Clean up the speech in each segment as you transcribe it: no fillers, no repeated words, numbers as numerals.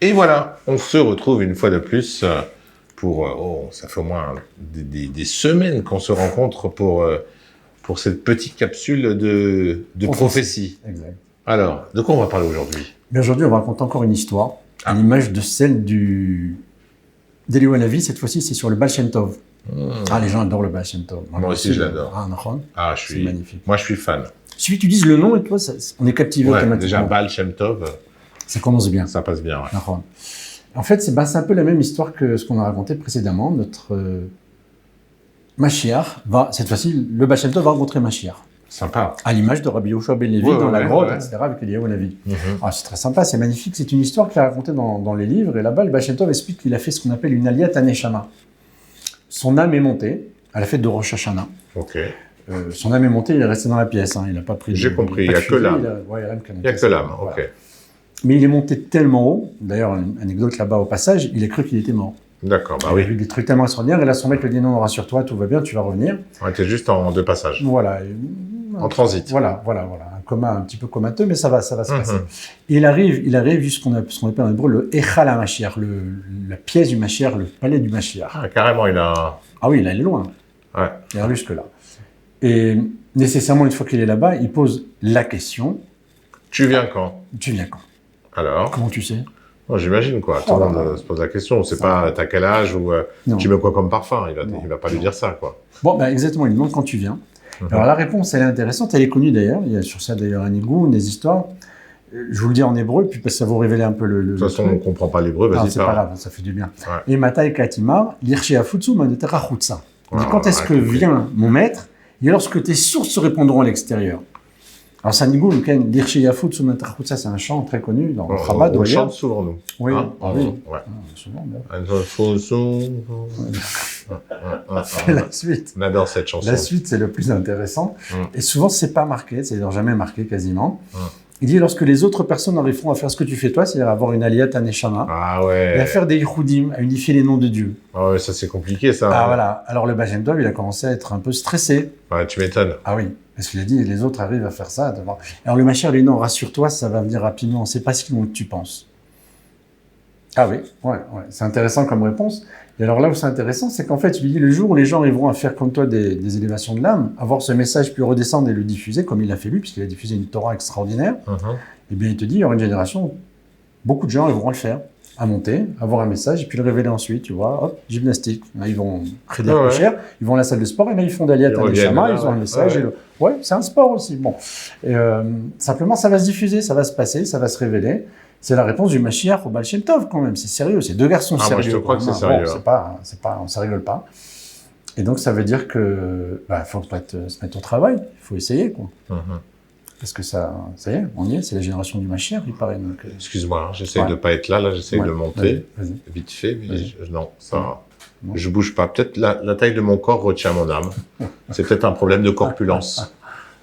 Et voilà, on se retrouve une fois de plus pour... ça fait au moins des semaines qu'on se rencontre pour cette petite capsule de prophétie. Exact. Alors, de quoi on va parler aujourd'hui? Mais aujourd'hui, on va raconter encore une histoire, à l'image de celle d'Eliyahu Hanavi. Cette fois-ci, c'est sur le Baal Shem Tov. Ah, les gens adorent le Baal Shem Tov. Moi aussi, je l'adore. C'est magnifique. Moi, je suis fan. Il suffit que tu dises le nom et toi, on est captivé automatiquement. Déjà, Baal Shem Tov... Ça commence bien. Ça passe bien, ouais. En fait, c'est un peu la même histoire que ce qu'on a raconté précédemment. Notre Mashiach cette fois-ci, le Baal Shem Tov va rencontrer Mashiach. Sympa. À l'image de Rabbi Yoshua ben Levi dans la grotte, etc., avec Eliyahu Hanavi. C'est très sympa, c'est magnifique. C'est une histoire qu'il a racontée dans les livres. Et là-bas, le Baal Shem Tov explique qu'il a fait ce qu'on appelle une aliyat haneshama. Son âme est montée à la fête de Rosh Hashanah. Ok. Son âme est montée, il est resté dans la pièce. Il n'a pas pris. J'ai compris, il n'y a que l'âme. Il n'y a que l'âme, ok. Mais il est monté tellement haut, d'ailleurs, une anecdote là-bas au passage, il a cru qu'il était mort. D'accord, bah oui. Il a vu des trucs tellement extraordinaires, et là, son mec lui dit non, rassure-toi, tout va bien, tu vas revenir. On était juste en 2 passages. Voilà. En transit. Voilà. Un coma un petit peu comateux, mais ça va se passer. Et il arrive jusqu'à ce qu'on appelle en hébreu le Echal HaMashiach, la pièce du Mashiach, le palais du Mashiach. Ah, carrément, il a... Ah oui, il est loin. Ouais. Il arrive jusque-là. Et nécessairement, une fois qu'il est là-bas, il pose la question. Tu viens quand? Alors? Comment tu sais? J'imagine, quoi. Tout le monde se pose la question. On ne sait pas t'as quel âge ou tu mets quoi comme parfum. Il va pas lui dire ça, quoi. Bon, exactement. Il demande quand tu viens. Alors, la réponse, elle est intéressante. Elle est connue, d'ailleurs. Il y a sur ça, d'ailleurs, un égout, des histoires. Je vous le dis en hébreu, puis parce que ça vous révéler un peu le... De toute façon, on ne comprend pas l'hébreu. Vas-y, c'est pas grave, ça fait du bien. Et Matai Katimar, l'irché afutsu manetera chutsa. Quand est-ce que vient mon maître? Et lorsque tes sources se répondront à l'extérieur. Alors, Sanigou, l'Irché Yafut, ça, c'est un chant très connu dans le Chabad. On chante souvent, nous. Oui, souvent. C'est la suite. On adore cette chanson. La suite, c'est le plus intéressant. Et souvent, c'est pas marqué, c'est jamais marqué quasiment. Il dit, lorsque les autres personnes arriveront à faire ce que tu fais toi, c'est-à-dire avoir une aliyat haneshama, et à faire des yichoudim, à unifier les noms de Dieu. Ah ouais, ça c'est compliqué, ça. Ah voilà. Alors le Baal Shem Tov, il a commencé à être un peu stressé. Ouais, tu m'étonnes. Ah oui. Parce qu'il a dit, les autres arrivent à faire ça. Alors le Mashiach lui dit, non, rassure-toi, ça va venir rapidement, c'est pas si long que tu penses. Ah oui, ouais. C'est intéressant comme réponse. Et alors là où c'est intéressant, c'est qu'en fait, il lui dit, le jour où les gens arriveront à faire comme toi des élévations de l'âme, avoir ce message puis redescendre et le diffuser, comme il l'a fait lui, puisqu'il a diffusé une Torah extraordinaire, eh bien il te dit, il y aura une génération, beaucoup de gens arriveront à le faire, à monter, avoir un message, et puis le révéler ensuite, tu vois, hop, gymnastique. Là, ils vont créer cher, ils vont à la salle de sport, et là, ils font d'Aliyat Haneshama, ils ont un message. Ouais, c'est un sport aussi. Bon. Et, simplement, ça va se diffuser, ça va se passer, ça va se révéler. C'est la réponse du Mashiach au Baal Shem Tov, quand même. C'est sérieux, c'est 2 garçons sérieux. Moi, je te crois que c'est sérieux. Bon, ça rigole pas. Et donc, ça veut dire que, faut se mettre au travail, il faut essayer, quoi. Parce que ça y est, on y est, c'est la génération du Mashiach, il paraît. Donc, excuse-moi, j'essaye de pas être là, j'essaye de monter, vite fait, mais non, ça... Non. Je bouge pas. Peut-être la taille de mon corps retient mon âme. C'est peut-être un problème de corpulence.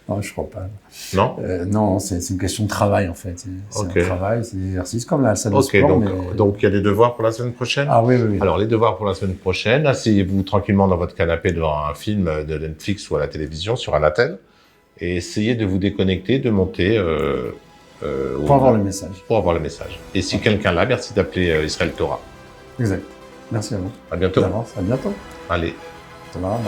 Non, je crois pas. Non non, c'est une question de travail, en fait. C'est un travail, c'est des exercices comme la salle de sport. Donc, il y a des devoirs pour la semaine prochaine? Ah oui. Alors, les devoirs pour la semaine prochaine, asseyez-vous tranquillement dans votre canapé devant un film de Netflix ou à la télévision, sur un attel, et essayez de vous déconnecter, de monter... pour avoir le message. Pour avoir le message. Et si quelqu'un l'a, merci d'appeler Israël Torah. Exact. Merci à vous. À bientôt. À bientôt. Allez. Ça va.